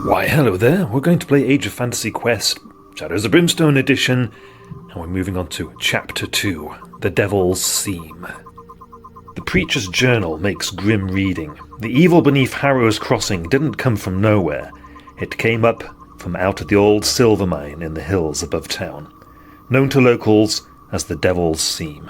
Why hello there, we're going to play Age of Fantasy Quest Shadows of Brimstone edition, and we're moving on to Chapter 2, The Devil's Seam. The Preacher's Journal makes grim reading. The evil beneath Harrow's Crossing didn't come from nowhere. It came up from out of the old silver mine in the hills above town, known to locals as the Devil's Seam.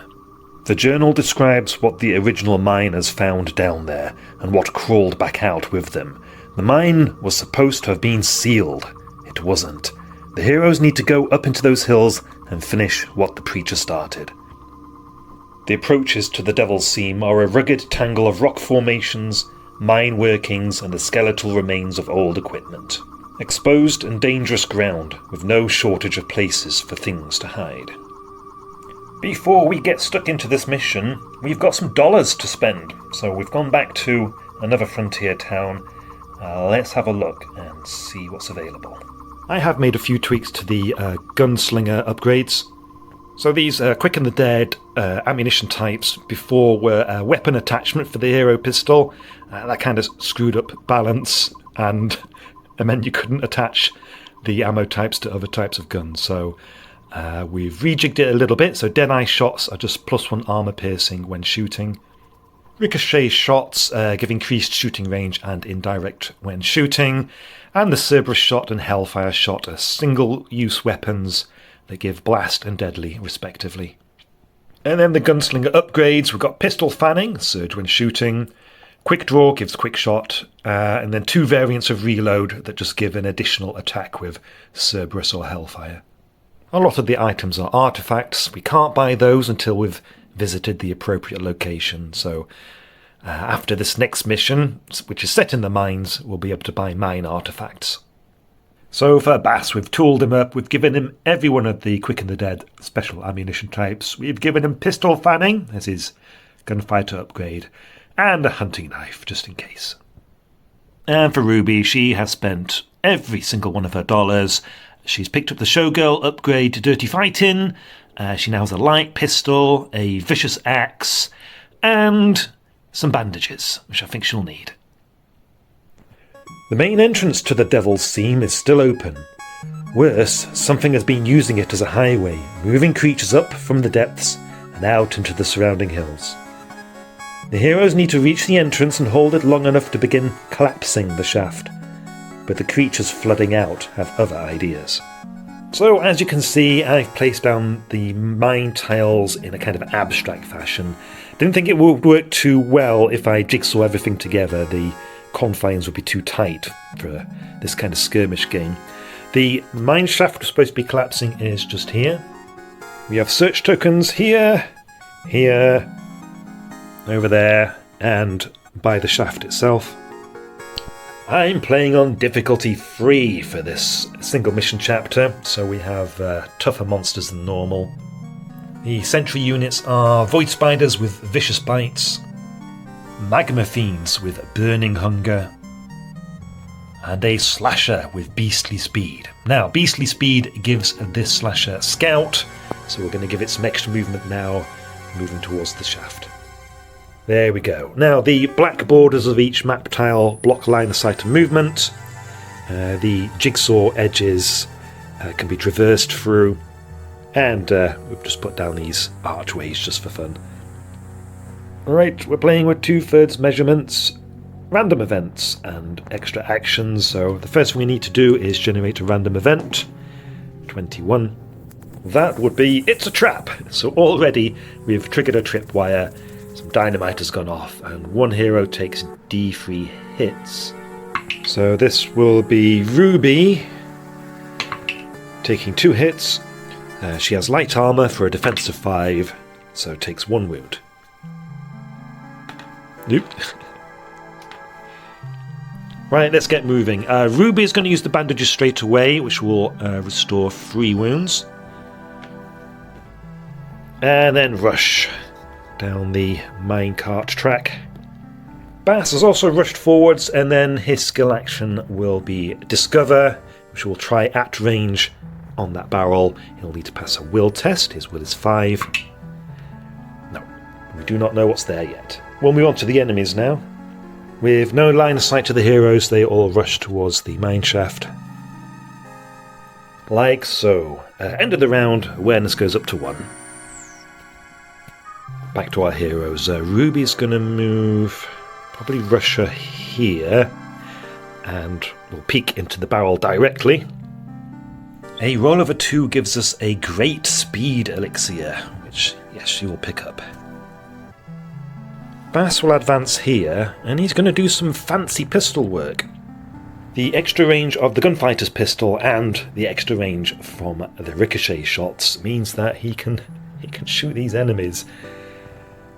The journal describes what the original miners found down there, and what crawled back out with them. The mine was supposed to have been sealed. It wasn't. The heroes need to go up into those hills and finish what the Preacher started. The approaches to the Devil's Seam are a rugged tangle of rock formations, mine workings, and the skeletal remains of old equipment. Exposed and dangerous ground, with no shortage of places for things to hide. Before we get stuck into this mission, we've got some dollars to spend, so we've gone back to another frontier town. Let's have a look and see what's available. I have made a few tweaks to the gunslinger upgrades. So these Quicken the Dead ammunition types before were a weapon attachment for the hero pistol. That kind of screwed up balance and meant you couldn't attach the ammo types to other types of guns. So we've rejigged it a little bit. So Deadeye shots are just +1 armor piercing when shooting. Ricochet shots give increased shooting range and indirect when shooting. And the Cerberus shot and Hellfire shot are single-use weapons that give blast and deadly, respectively. And then the gunslinger upgrades, we've got pistol fanning, surge when shooting. Quick draw gives quick shot. And then 2 variants of reload that just give an additional attack with Cerberus or Hellfire. A lot of the items are artifacts. We can't buy those until we've visited the appropriate location. So after this next mission, which is set in the mines, we'll be able to buy mine artifacts. So for Bass, we've tooled him up. We've given him every one of the Quicken the Dead special ammunition types. We've given him pistol fanning as his gunfighter upgrade, and a hunting knife just in case. And for Ruby, she has spent every single one of her dollars. She's picked up the Showgirl upgrade to Dirty Fighting. She now has a light pistol, a vicious axe, and some bandages, which I think she'll need. The main entrance to the Devil's Seam is still open. Worse, something has been using it as a highway, moving creatures up from the depths and out into the surrounding hills. The heroes need to reach the entrance and hold it long enough to begin collapsing the shaft, but the creatures flooding out have other ideas. So as you can see, I've placed down the mine tiles in a kind of abstract fashion. Didn't think it would work too well if I jigsaw everything together. The confines would be too tight for this kind of skirmish game. The mine shaft was supposed to be collapsing is just here. We have search tokens here, here, over there, and by the shaft itself. I'm playing on difficulty 3 for this single mission chapter, so we have tougher monsters than normal. The sentry units are void spiders with vicious bites, magma fiends with burning hunger, and a slasher with beastly speed. Now, beastly speed gives this slasher scout, so we're going to give it some extra movement now, moving towards the shaft. There we go. Now, the black borders of each map tile block line of sight and movement. The jigsaw edges can be traversed through. And we've just put down these archways just for fun. Alright, we're playing with 2/3 measurements, random events, and extra actions. So the first thing we need to do is generate a random event. 21. That would be, it's a trap! So already we've triggered a tripwire. Some dynamite has gone off, and one hero takes D3 hits. So this will be Ruby taking 2 hits. She has light armor for a defense of 5, so takes 1 wound. Nope. Right, let's get moving. Ruby is going to use the bandages straight away, which will restore 3 wounds. And then rush down the minecart track. Bass has also rushed forwards, and then his skill action will be Discover, which will try at range on that barrel. He'll need to pass a will test. His will is 5. No, we do not know what's there yet. We'll move on to the enemies now. With no line of sight to the heroes, they all rush towards the mineshaft. Like so. End of the round, awareness goes up to 1. Back to our heroes. Ruby's going to move, probably rush her here, and we'll peek into the barrel directly. A roll of a 2 gives us a great speed elixir, which, yes, she will pick up. Bass will advance here, and he's going to do some fancy pistol work. The extra range of the gunfighter's pistol and the extra range from the ricochet shots means that he can shoot these enemies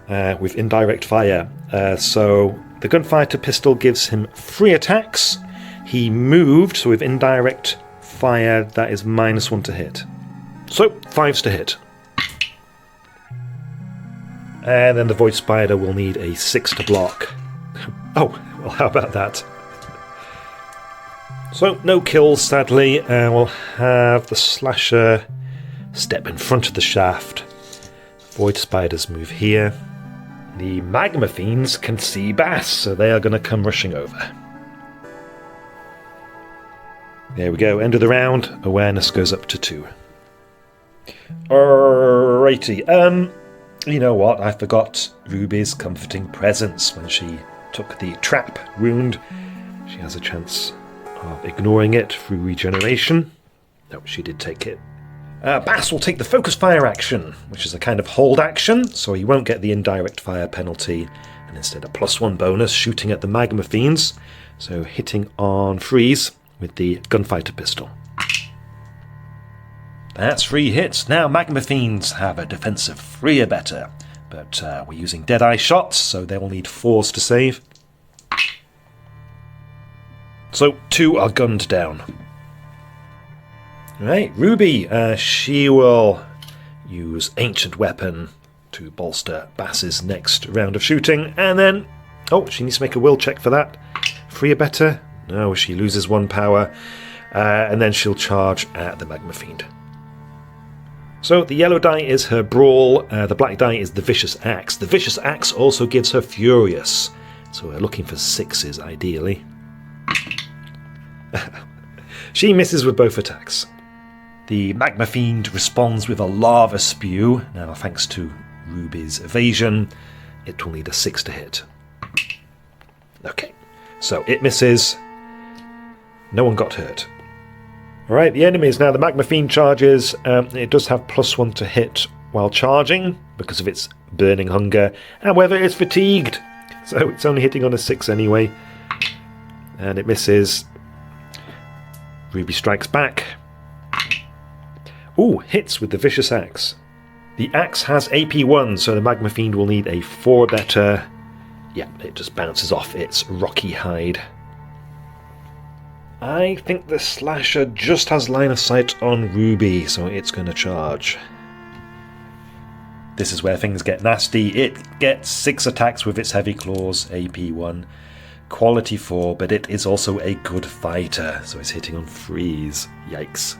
with indirect fire. So the gunfighter pistol gives him 3 attacks. He moved, so with indirect fire that is -1 to hit. So 5s to hit. And then the Void Spider will need a 6 to block. Oh, well, how about that? So, no kills, sadly. We'll have the Slasher step in front of the shaft. Void Spiders move here. The Magma Fiends can see Bass, so they are going to come rushing over. There we go, end of the round. Awareness goes up to 2. Alrighty, you know what? I forgot Ruby's comforting presence when she took the trap wound. She has a chance of ignoring it through regeneration. No, she did take it. Bass will take the focus fire action, which is a kind of hold action, so he won't get the indirect fire penalty, and instead a +1 bonus shooting at the Magma Fiends, so hitting on freeze with the gunfighter pistol. That's 3 hits. Now Magma Fiends have a defensive 3 or better, but we're using Deadeye shots, so they will need 4s to save. So 2 are gunned down. Right, Ruby, she will use Ancient Weapon to bolster Bass's next round of shooting, and then, oh, she needs to make a will check for that. 3 or better? No, she loses 1 power, and then she'll charge at the Magma Fiend. So the yellow die is her Brawl, the black die is the Vicious Axe. The Vicious Axe also gives her Furious, so we're looking for 6s ideally. She misses with both attacks. The Magma Fiend responds with a Lava Spew. Now, thanks to Ruby's evasion, it will need a 6 to hit. Okay, so it misses. No one got hurt. Alright, the enemies now. The Magma Fiend charges. It does have +1 to hit while charging because of its burning hunger. However, it's fatigued, so it's only hitting on a 6 anyway. And it misses. Ruby strikes back. Ooh, hits with the Vicious Axe. The axe has AP1, so the Magma Fiend will need a 4 better. Yeah, it just bounces off its rocky hide. I think the Slasher just has line of sight on Ruby, so it's going to charge. This is where things get nasty. It gets 6 attacks with its heavy claws, AP1. Quality 4, but it is also a good fighter, so it's hitting on freeze. Yikes.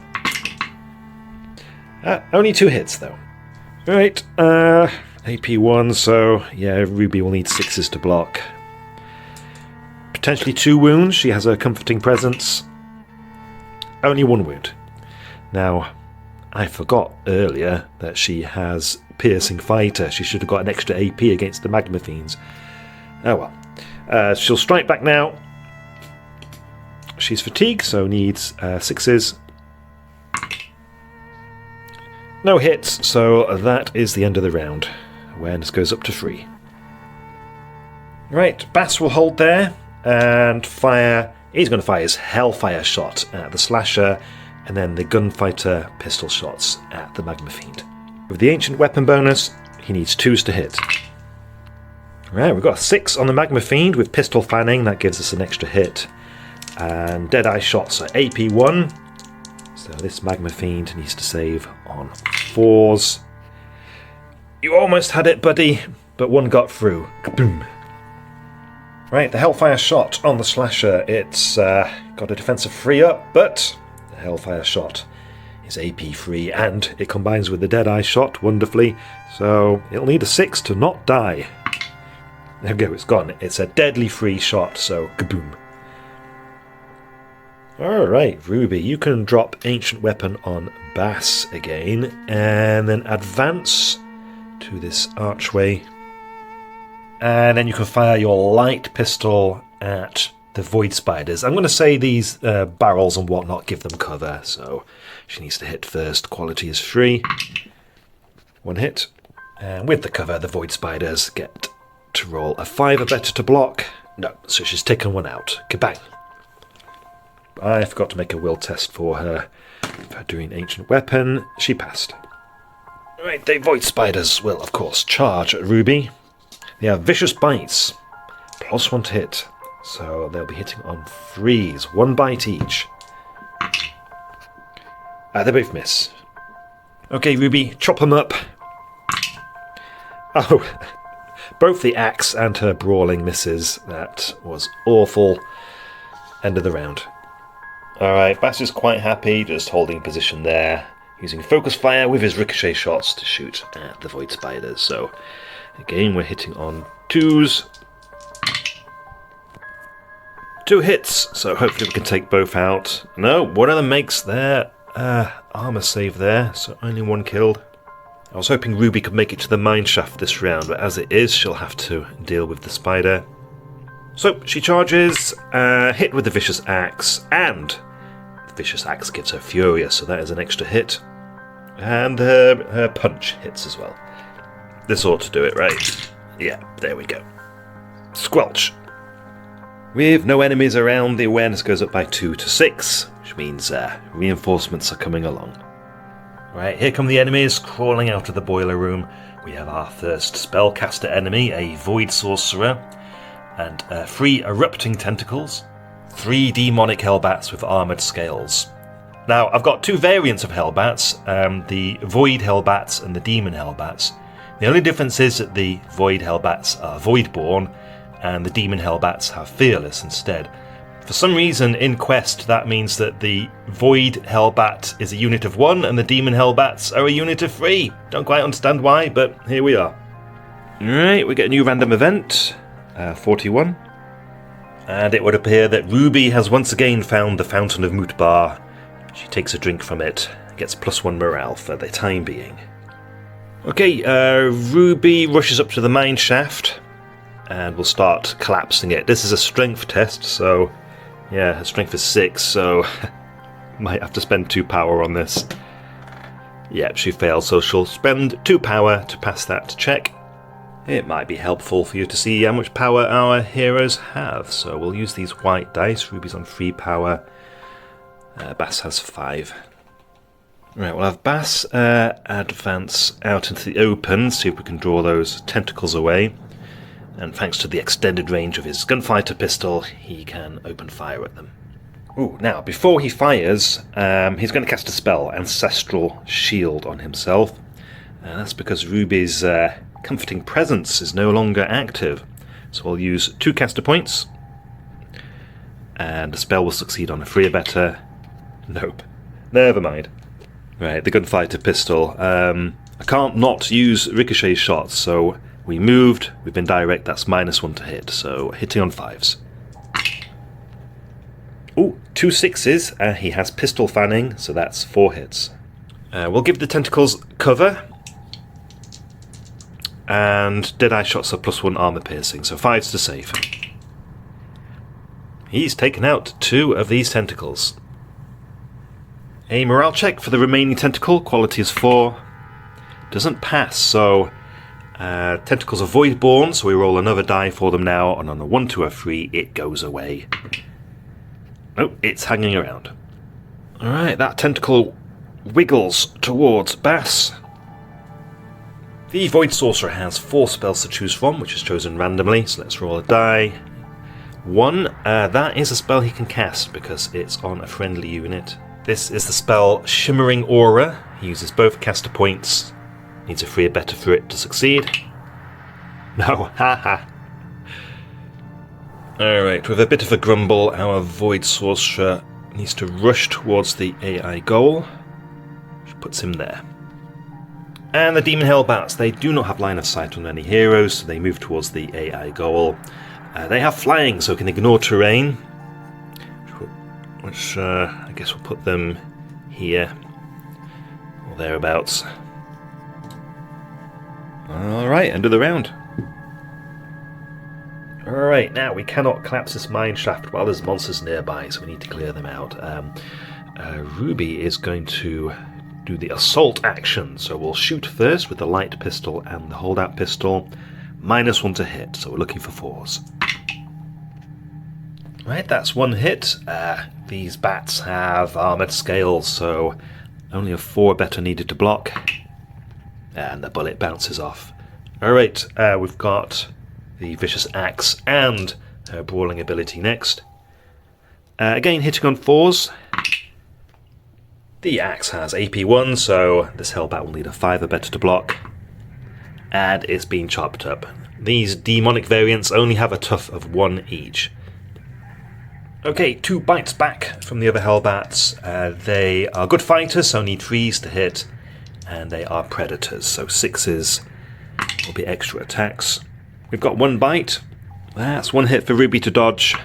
Only 2 hits, though. Right, AP1, so yeah, Ruby will need 6s to block. Potentially 2 wounds. She has a comforting presence. Only 1 wound. Now, I forgot earlier that she has piercing fighter. She should have got an extra AP against the Magma Fiends. Oh well. She'll strike back now. She's fatigued, so needs 6s. No hits, so that is the end of the round. Awareness goes up to 3. Right, Bass will hold there and fire. He's going to fire his Hellfire shot at the Slasher, and then the Gunfighter pistol shots at the Magma Fiend. With the Ancient Weapon bonus, he needs 2s to hit. Right, we've got a 6 on the Magma Fiend with Pistol Fanning, that gives us an extra hit. And Deadeye shots are AP1, so this Magma Fiend needs to save on 4s. You almost had it, buddy, but 1 got through. Kaboom! Right, the Hellfire shot on the Slasher, it's got a defensive 3 up, but the Hellfire shot is AP3, and it combines with the Deadeye shot wonderfully, so it'll need a 6 to not die. There we go, it's gone. It's a deadly free shot, so kaboom. Alright, Ruby, you can drop Ancient Weapon on Bass again, and then advance to this archway. And then you can fire your light pistol at the Void Spiders. I'm going to say these barrels and whatnot give them cover, so she needs to hit first. Quality is free. One hit. And with the cover, the Void Spiders get to roll a 5 or better to block. No, so she's taken one out. Kabang. I forgot to make a will test for her doing Ancient Weapon. She passed. Right, the Void Spiders will, of course, charge at Ruby. They have Vicious Bites. +1 to hit. So they'll be hitting on 3s. 1 bite each. They both miss. Okay, Ruby, chop them up. Oh, both the axe and her brawling misses. That was awful. End of the round. Alright, Bass is quite happy, just holding position there, using focus fire with his ricochet shots to shoot at the Void Spiders. So, again, we're hitting on 2s. 2 hits, so hopefully we can take both out. No, one of them makes their armor save there, so only 1 killed. I was hoping Ruby could make it to the mine shaft this round, but as it is, she'll have to deal with the spider. So, she charges, hit with the Vicious Axe, and the Vicious Axe gives her Furious, so that is an extra hit. And her punch hits as well. This ought to do it, right? Yeah, there we go. Squelch. With no enemies around, the awareness goes up by 2 to 6, which means reinforcements are coming along. Right, here come the enemies crawling out of the boiler room. We have our first spellcaster enemy, a Void Sorcerer, and 3 erupting tentacles, 3 demonic hellbats with armoured scales. Now, I've got 2 variants of hellbats, the Void hellbats and the Demon hellbats. The only difference is that the Void hellbats are Voidborn, and the Demon hellbats have Fearless instead. For some reason in Quest that means that the Void Hellbat is a unit of 1 and the Demon Hellbats are a unit of 3. Don't quite understand why, but here we are. Alright, we get a new random event, 41. And it would appear that Ruby has once again found the Fountain of Mutbar. She takes a drink from it, gets +1 morale for the time being. Okay, Ruby rushes up to the mine shaft and we'll start collapsing it. This is a strength test, so yeah, her strength is 6, so might have to spend 2 power on this. Yep, she failed, so she'll spend 2 power to pass that check. It might be helpful for you to see how much power our heroes have, so we'll use these white dice. Ruby's on 3 power, Bass has 5. Right, we'll have Bass advance out into the open, see if we can draw those tentacles away. And thanks to the extended range of his gunfighter pistol, he can open fire at them. Ooh, now, before he fires, he's going to cast a spell, Ancestral Shield, on himself. That's because Ruby's Comforting Presence is no longer active. So we'll use 2 caster points. And the spell will succeed on a 3 or better. Nope. Never mind. Right, the gunfighter pistol. I can't not use ricochet shots, so we moved, we've been direct, that's -1 to hit, so hitting on 5s. Ooh, 2 6s, he has pistol fanning, so that's 4 hits. We'll give the tentacles cover, and Deadeye shots are +1 armor piercing, so 5s to save. He's taken out 2 of these tentacles. A morale check for the remaining tentacle, quality is 4. Doesn't pass, so tentacles are Voidborn, so we roll another die for them now, and on a 1 to a 3, it goes away. Oh, it's hanging around. Alright, that tentacle wiggles towards Bass. The Void Sorcerer has 4 spells to choose from, which is chosen randomly, so let's roll a die. 1, that is a spell he can cast because it's on a friendly unit. This is the spell Shimmering Aura. He uses both caster points. Needs a 3 or better for it to succeed. No, haha. Alright, with a bit of a grumble, our Void Sorcerer needs to rush towards the AI goal, which puts him there. And the Demon Hellbats, they do not have line of sight on any heroes, so they move towards the AI goal. They have flying, so can ignore terrain, which I guess we'll put them here, or thereabouts. Alright, end of the round. Alright, now we cannot collapse this mine shaft while there's monsters nearby, so we need to clear them out. Ruby is going to do the assault action, so we'll shoot first with the light pistol and the holdout pistol. -1 to hit, so we're looking for 4s. Right, that's 1 hit. These bats have armoured scales, so only a 4 better needed to block. And the bullet bounces off. Alright, we've got the Vicious Axe and her Brawling ability next. Again, hitting on 4s. The axe has AP1, so this Hellbat will need a 5 or better to block. And it's been chopped up. These demonic variants only have a tough of 1 each. Okay, 2 bites back from the other Hellbats. They are good fighters, so need 3s to hit. And they are predators, so 6s will be extra attacks. We've got 1 bite. That's 1 hit for Ruby to dodge.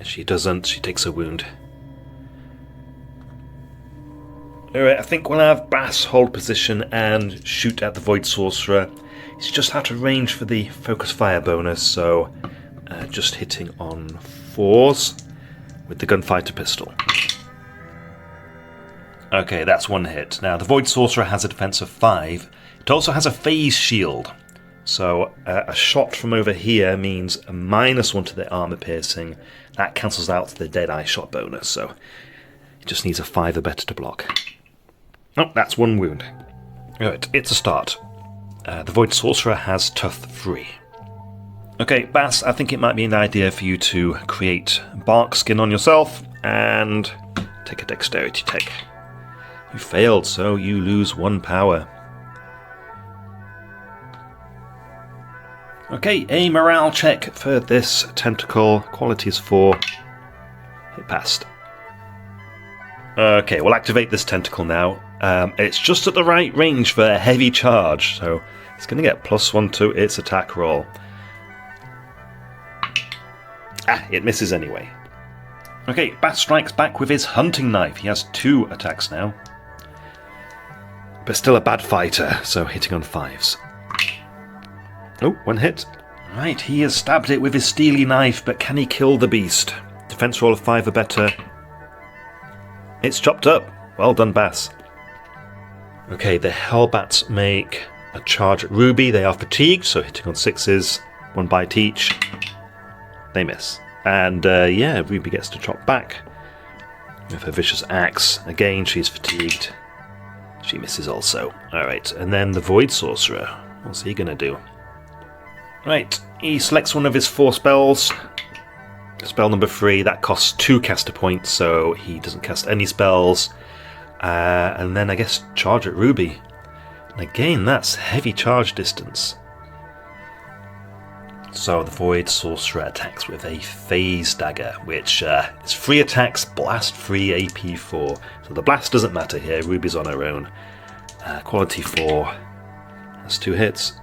If she doesn't, she takes a wound. Alright, I think we'll have Bass hold position and shoot at the Void Sorcerer. He's just out of range for the focus fire bonus, so just hitting on 4s with the Gunfighter pistol. Okay, that's 1 hit. Now, the Void Sorcerer has a defense of 5. It also has a phase shield, so a shot from over here means a -1 to the armor piercing. That cancels out the Deadeye shot bonus, so it just needs a 5 or better to block. Oh, that's 1 wound. Alright, it's a start. The Void Sorcerer has Tough 3. Okay, Bass, I think it might be an idea for you to create bark skin on yourself and take a dexterity check. You failed, so you lose 1 power. Okay, a morale check for this tentacle. Quality is 4. It passed. Okay, we'll activate this tentacle now. It's just at the right range for a heavy charge, so it's going to get +1 to its attack roll. It misses anyway. Okay, Bass strikes back with his hunting knife. He has 2 attacks now. But still a bad fighter, so hitting on 5s. Oh, 1 hit. Right, he has stabbed it with his steely knife, but can he kill the beast? Defense roll of 5 or better. It's chopped up. Well done, Bass. Okay, the Hellbats make a charge at Ruby. They are fatigued, so hitting on 6s, 1 bite each. They miss. And yeah, Ruby gets to chop back with her Vicious Axe. Again, she's fatigued. She misses also. Alright, and then the Void Sorcerer. What's he going to do? Right, he selects one of his 4 spells. Spell number 3, that costs 2 caster points, so he doesn't cast any spells. And then I guess charge at Ruby. And again, that's heavy charge distance. So the Void Sorcerer attacks with a Phase Dagger, which is 3 attacks, blast 3, AP 4. So the blast doesn't matter here, Ruby's on her own. Quality 4, that's 2 hits.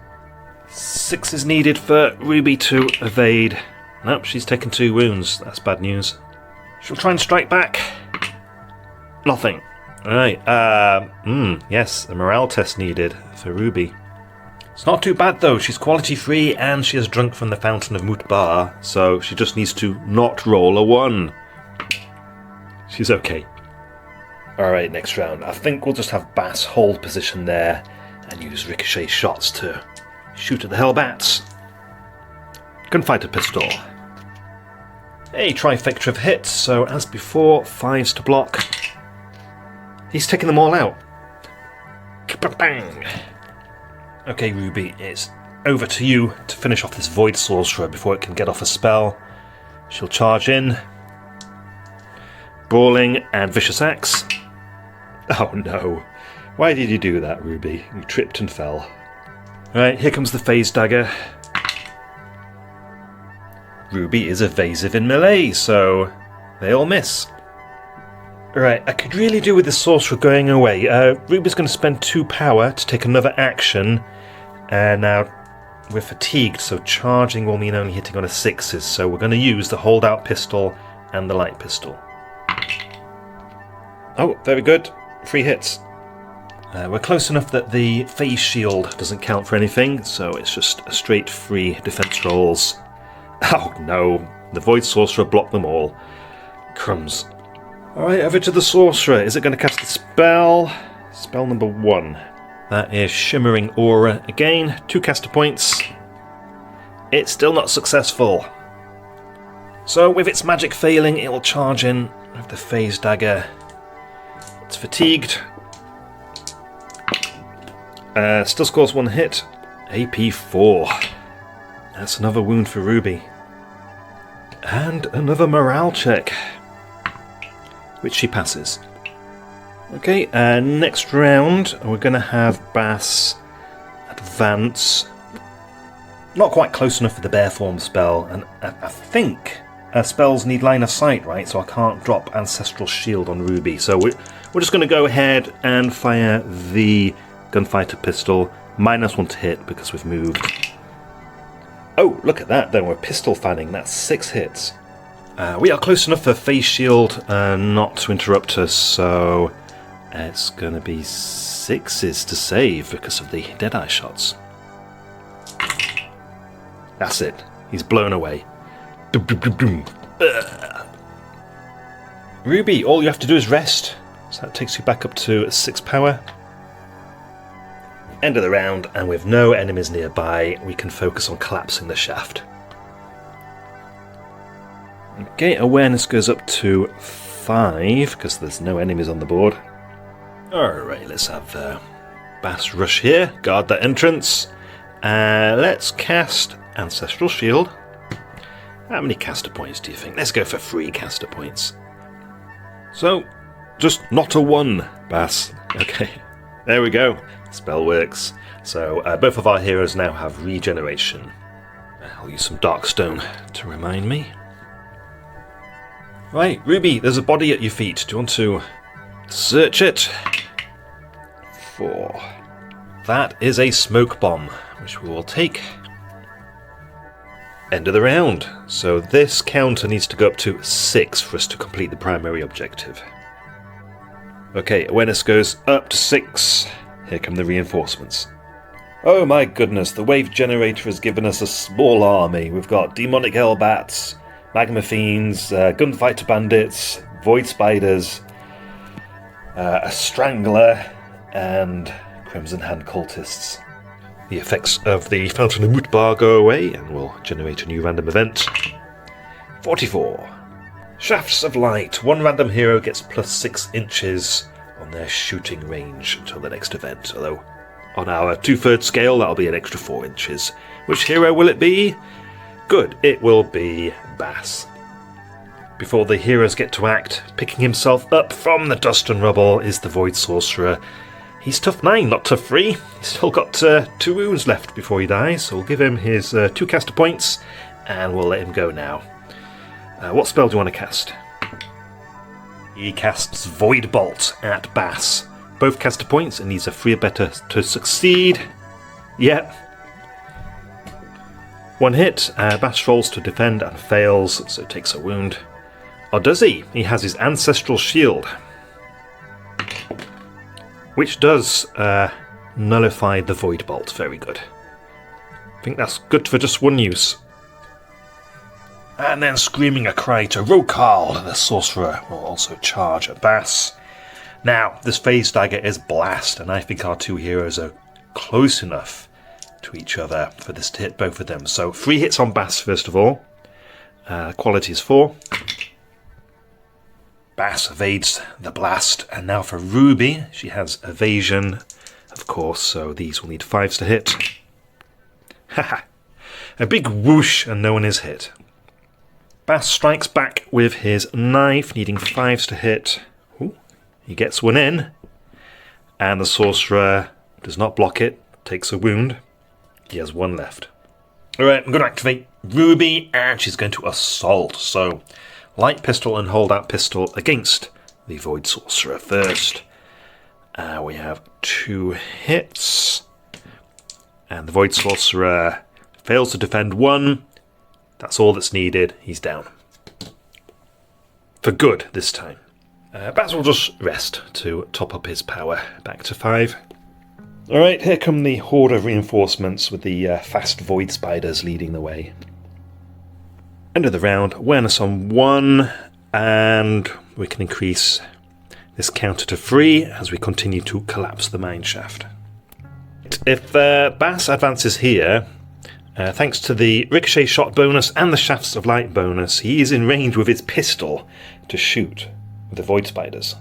6 is needed for Ruby to evade. Nope, she's taken 2 wounds, that's bad news. She'll try and strike back. Nothing. Alright, yes, a morale test needed for Ruby. It's not too bad though, she's quality 3 and she has drunk from the Fountain of Mutbar, so she just needs to not roll a 1. She's okay. Alright, next round. I think we'll just have Bass hold position there and use ricochet shots to shoot at the Hellbats. Gunfighter pistol. A trifecta of hits, so as before, 5s to block. He's taking them all out. Bang! Okay, Ruby, it's over to you to finish off this Void Sorcerer before it can get off a spell. She'll charge in. Brawling and Vicious Axe. Oh no. Why did you do that, Ruby? You tripped and fell. Right, here comes the Phase Dagger. Ruby is evasive in melee, so they all miss. Right, I could really do with the sorcerer going away. Ruby's going to spend 2 power to take another action. And now we're fatigued, so charging will mean only hitting on a 6s. So we're going to use the holdout pistol and the light pistol. Oh, very good. 3 hits. We're close enough that the phase shield doesn't count for anything, so it's just a straight 3 defense rolls. Oh no, the Void Sorcerer blocked them all. Crumbs. Alright, over to the Sorcerer. Is it going to cast a spell? Spell number 1. That is Shimmering Aura again. 2 caster points. It's still not successful. So with its magic failing, it will charge in with the phase dagger. It's fatigued. Still scores 1 hit. AP 4. That's another wound for Ruby. And another morale check, which she passes. Okay, next round we're going to have Bass advance. Not quite close enough for the bear form spell, and I think spells need line of sight, right? So I can't drop Ancestral Shield on Ruby. So we're just going to go ahead and fire the Gunfighter pistol. -1 to hit because we've moved. Oh, look at that, then we're pistol fanning. That's 6 hits. We are close enough for Phase Shield not to interrupt us, so it's going to be 6s to save because of the Deadeye shots. That's it. He's blown away. Ruby, all you have to do is rest. So that takes you back up to 6 power. End of the round, and with no enemies nearby, we can focus on collapsing the shaft. Okay, awareness goes up to 5, because there's no enemies on the board. Alright, let's have Bass rush here, guard the entrance. Let's cast Ancestral Shield. How many caster points do you think? Let's go for 3 caster points. So, just not a 1, Bass. Okay, there we go. Spell works. So both of our heroes now have regeneration. I'll use some Darkstone to remind me. Right, Ruby, there's a body at your feet. Do you want to search it? 4. That is a smoke bomb, which we will take. End of the round. So this counter needs to go up to 6 for us to complete the primary objective. Okay, awareness goes up to 6. Here come the reinforcements. Oh my goodness, the wave generator has given us a small army. We've got demonic hellbats, magma fiends, gunfighter bandits, void spiders, a strangler, and crimson hand cultists. The effects of the Fountain of Moot bar go away, and we'll generate a new random event. 44. Shafts of Light. 1 random hero gets plus 6 inches on their shooting range until the next event, although on our 2/3 scale that'll be an extra 4 inches. Which hero will it be? Good, it will be Bass. Before the heroes get to act, picking himself up from the dust and rubble is the Void Sorcerer. He's tough 9, not tough 3. He's still got 2 wounds left before he dies, so we'll give him his 2 caster points and we'll let him go now. What spell do you want to cast? He casts Void Bolt at Bass. Both caster points, and these are 3 or better to succeed. Yep. 1 hit. Bass rolls to defend and fails, so takes a wound. Or does he? He has his Ancestral Shield, which does nullify the Void Bolt. Very good. I think that's good for just 1 use. And then screaming a cry to Rokal, the sorcerer will also charge at Bass. Now, this phase dagger is blast, and I think our 2 heroes are close enough to each other for this to hit both of them. So 3 hits on Bass first of all. Quality is 4. Bass evades the blast, and now for Ruby, she has evasion, of course, so these will need 5s to hit. Haha! A big whoosh, and no one is hit. Bass strikes back with his knife, needing 5s to hit. Ooh, he gets 1 in, and the sorcerer does not block it, takes a wound. He has 1 left. Alright, I'm going to activate Ruby, and she's going to assault. So, light pistol and holdout pistol against the Void Sorcerer first. We have 2 hits. And the Void Sorcerer fails to defend 1. That's all that's needed. He's down. For good this time. Bats will just rest to top up his power back to 5. Alright, here come the horde of reinforcements with the fast void spiders leading the way. End of the round, awareness on 1, and we can increase this counter to 3 as we continue to collapse the mine shaft. If Bass advances here, thanks to the ricochet shot bonus and the shafts of light bonus, he is in range with his pistol to shoot with the void spiders.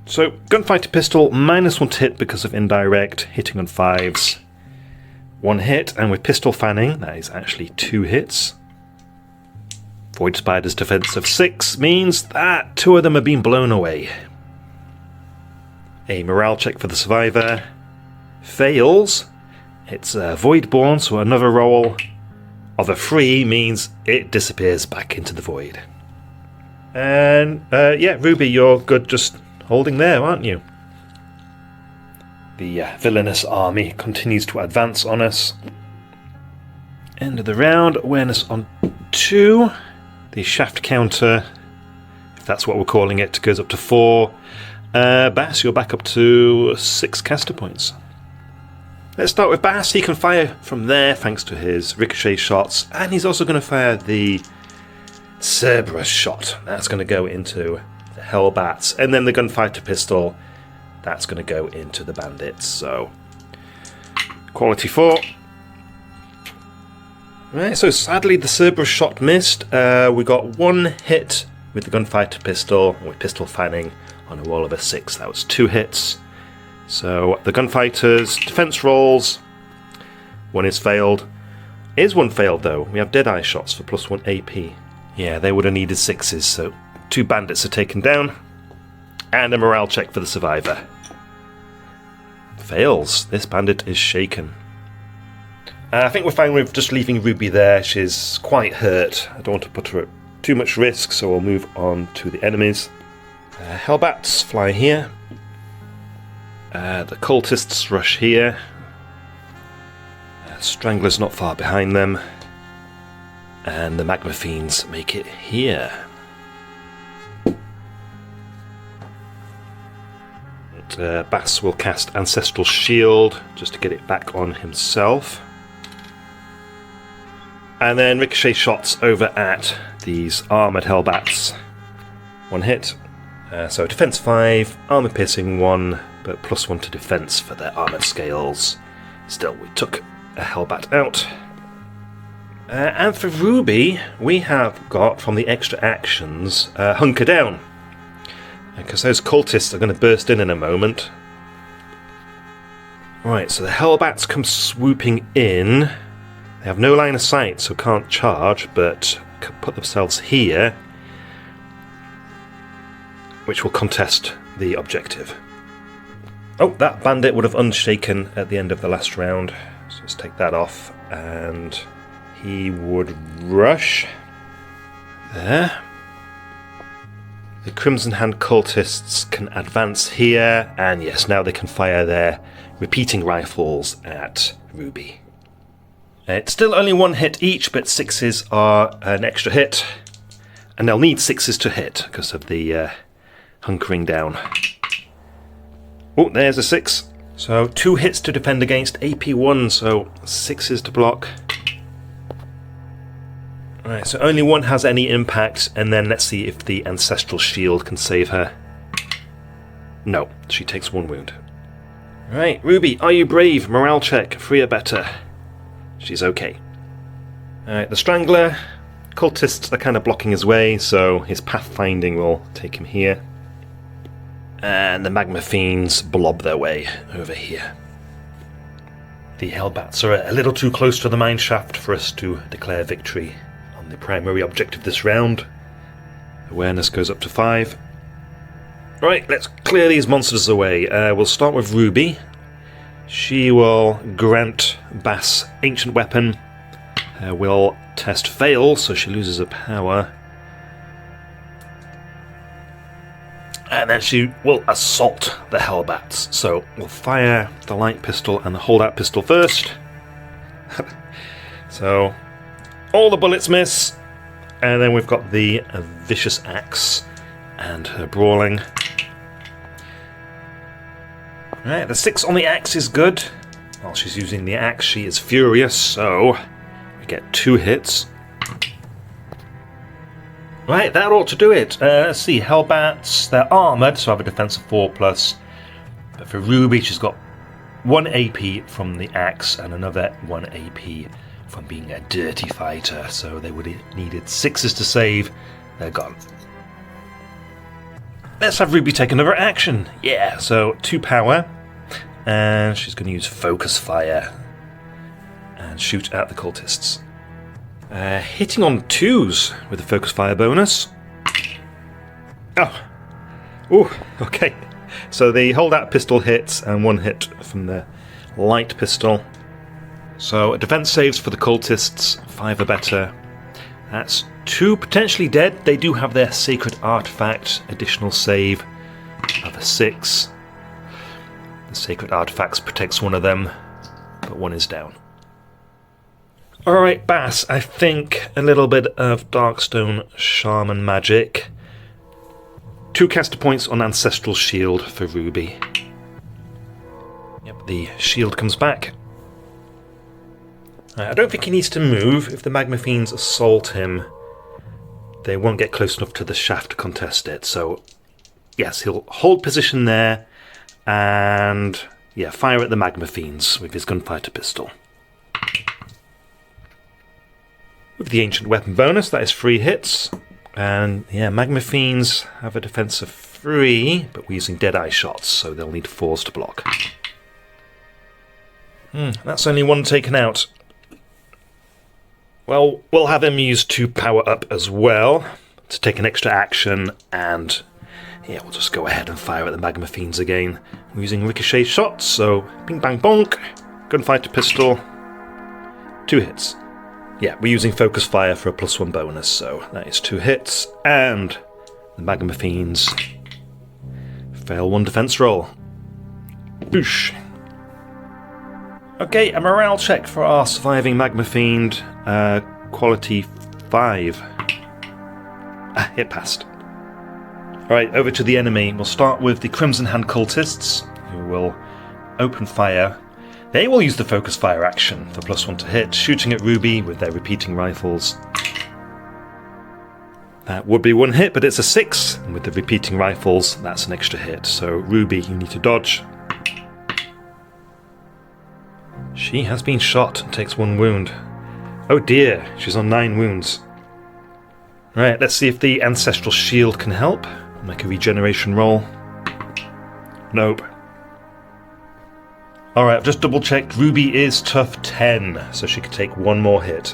So, gunfighter pistol, -1 to hit because of indirect, hitting on 5s. 1 hit, and with pistol fanning, that is actually 2 hits. Void spider's defense of 6 means that 2 of them have been blown away. A morale check for the survivor. Fails. It's Voidborn, so another roll of a 3 means it disappears back into the void. And, yeah, Ruby, you're good just holding there, aren't you? The villainous army continues to advance on us. End of the round, awareness on 2. The shaft counter, if that's what we're calling it, goes up to 4. Bass, you're back up to 6 caster points. Let's start with Bass. He can fire from there thanks to his ricochet shots, and he's also going to fire the Cerberus shot. That's going to go into the Hellbats, and then the gunfighter pistol, that's going to go into the bandits. So, quality 4. Right, so sadly the Cerberus shot missed. We got 1 hit with the gunfighter pistol, with pistol fanning on a roll of a 6. That was 2 hits. So the gunfighters' defense rolls, 1 is failed. Is 1 failed though? We have Deadeye shots for +1 AP. Yeah, they would have needed 6s, so 2 bandits are taken down. And a morale check for the survivor. Fails. This bandit is shaken. I think we're fine with just leaving Ruby there. She's quite hurt. I don't want to put her at too much risk, so we'll move on to the enemies. Hellbats fly here. The cultists rush here. Strangler's not far behind them. And the Magma Fiends make it here. Bass will cast Ancestral Shield just to get it back on himself. And then ricochet shots over at these armoured Hellbats. 1 hit. So defense 5, armour piercing 1, but +1 to defense for their armoured scales. Still, we took a Hellbat out. And for Ruby, we have got from the extra actions Hunker Down. Because those cultists are going to burst in a moment. Right, so the Hellbats come swooping in. They have no line of sight, so can't charge, but can put themselves here, which will contest the objective. Oh, that bandit would have unshaken at the end of the last round, so let's take that off, and he would rush there. The Crimson Hand cultists can advance here, and yes, now they can fire their repeating rifles at Ruby. It's still only 1 hit each, but 6s are an extra hit, and they'll need 6s to hit because of the hunkering down. Oh, there's a 6. So 2 hits to defend against AP1, so 6s to block. Right, so only 1 has any impact, and then let's see if the Ancestral Shield can save her. No, she takes 1 wound. Right, Ruby, are you brave? Morale check, 3 or better. She's okay. Alright, the Strangler. Cultists are kind of blocking his way, so his pathfinding will take him here. And the Magma Fiends blob their way over here. The Hellbats are a little too close to the mine shaft for us to declare victory on the primary objective this round. Awareness goes up to 5. Right, let's clear these monsters away. We'll start with Ruby. She will grant Bass Ancient Weapon. Will test fail, so she loses her power. And then she will assault the Hellbats. So we'll fire the light pistol and the holdout pistol first. So all the bullets miss. And then we've got the vicious axe and her brawling. Right, the 6 on the axe is good. While she's using the axe, she is furious, so we get 2 hits. Right, that ought to do it. Let's see, Hellbats, they're armoured, so I have a defense of 4+. But for Ruby, she's got 1 AP from the axe and another 1 AP from being a dirty fighter. So they would have needed 6s to save. They're gone. Let's have Ruby take another action. Yeah, so 2 power. And she's going to use focus fire and shoot at the cultists. Hitting on 2s with the focus fire bonus. Oh. Ooh, okay. So the holdout pistol hits and 1 hit from the light pistol. So defense saves for the cultists, 5 or better. That's 2 potentially dead. They do have their sacred artifact additional save of a 6. The sacred artifacts protects one of them, but 1 is down. Alright, Bass, I think a little bit of Darkstone Shaman magic. 2 caster points on Ancestral Shield for Ruby. Yep, the shield comes back. I don't think he needs to move. If the Magma Fiends assault him, they won't get close enough to the shaft to contest it. So, yes, he'll hold position there and, yeah, fire at the Magma Fiends with his gunfighter pistol. With the Ancient Weapon bonus, that is 3 hits. And, yeah, Magma Fiends have a defense of 3, but we're using Deadeye shots, so they'll need 4s to block. That's only 1 taken out. Well, we'll have him use 2 power up as well to take an extra action, and yeah, we'll just go ahead and fire at the Magma Fiends again. We're using ricochet shots, so bing bang bonk, gunfighter pistol, 2 hits. Yeah, we're using focus fire for a +1 bonus, so that is 2 hits, and the Magma Fiends fail 1 defense roll. Boosh. Okay, a morale check for our surviving Magma Fiend, quality 5. It passed. Alright, over to the enemy. We'll start with the Crimson Hand cultists, who will open fire. They will use the focus fire action for +1 to hit, shooting at Ruby with their repeating rifles. That would be 1 hit, but it's a 6, and with the repeating rifles, that's an extra hit. So Ruby, you need to dodge. She has been shot and takes 1 wound. Oh dear, she's on 9 wounds. Right, let's see if the Ancestral Shield can help. Make a regeneration roll. Nope. Alright, I've just double checked. Ruby is tough 10, so she can take 1 more hit.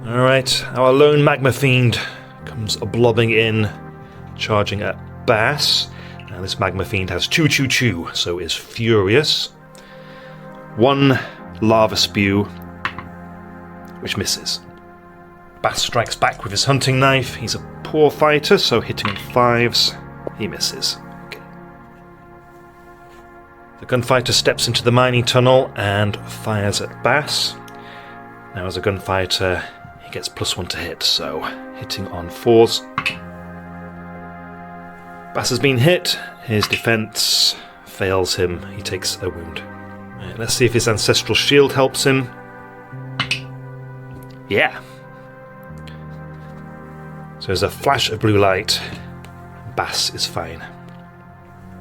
Alright, our lone Magma Fiend comes blobbing in, charging at Bass. Now this Magma Fiend has choo, so is furious. 1 lava spew, which misses. Bass strikes back with his hunting knife. He's a poor fighter, so hitting 5s, he misses. Okay. The gunfighter steps into the mining tunnel and fires at Bass. Now as a gunfighter, he gets +1 to hit, so hitting on 4s. Bass has been hit, his defense fails him, he takes a wound. Right, let's see if his Ancestral Shield helps him. Yeah. So there's a flash of blue light. Bass is fine.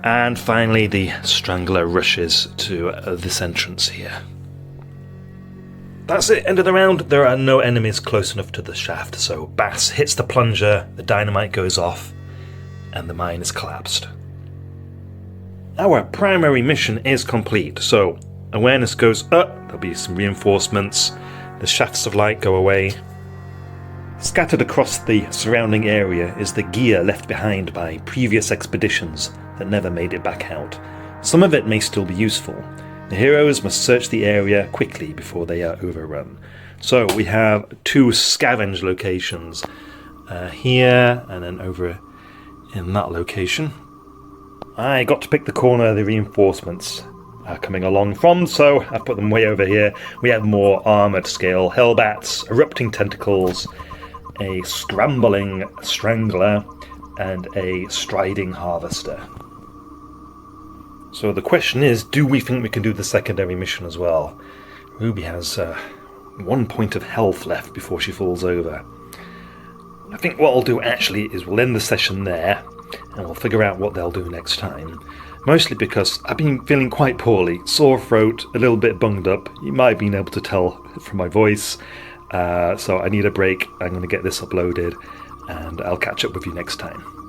And finally the Strangler rushes to this entrance here. That's it, end of the round. There are no enemies close enough to the shaft, so Bass hits the plunger, the dynamite goes off, and the mine is collapsed. Our primary mission is complete, so awareness goes up, there'll be some reinforcements, the shafts of light go away. Scattered across the surrounding area is the gear left behind by previous expeditions that never made it back out. Some of it may still be useful. The heroes must search the area quickly before they are overrun. So we have 2 scavenge locations, here and then over in that location. I got to pick the corner the reinforcements are coming along from, so I've put them way over here. We have more armoured scale hellbats, erupting tentacles, a scrambling strangler, and a striding harvester. So the question is, do we think we can do the secondary mission as well? Ruby has 1 point of health left before she falls over. I think what I'll do actually is we'll end the session there, and we'll figure out what they'll do next time. Mostly because I've been feeling quite poorly, sore throat, a little bit bunged up. You might have been able to tell from my voice, so I need a break. I'm going to get this uploaded, and I'll catch up with you next time.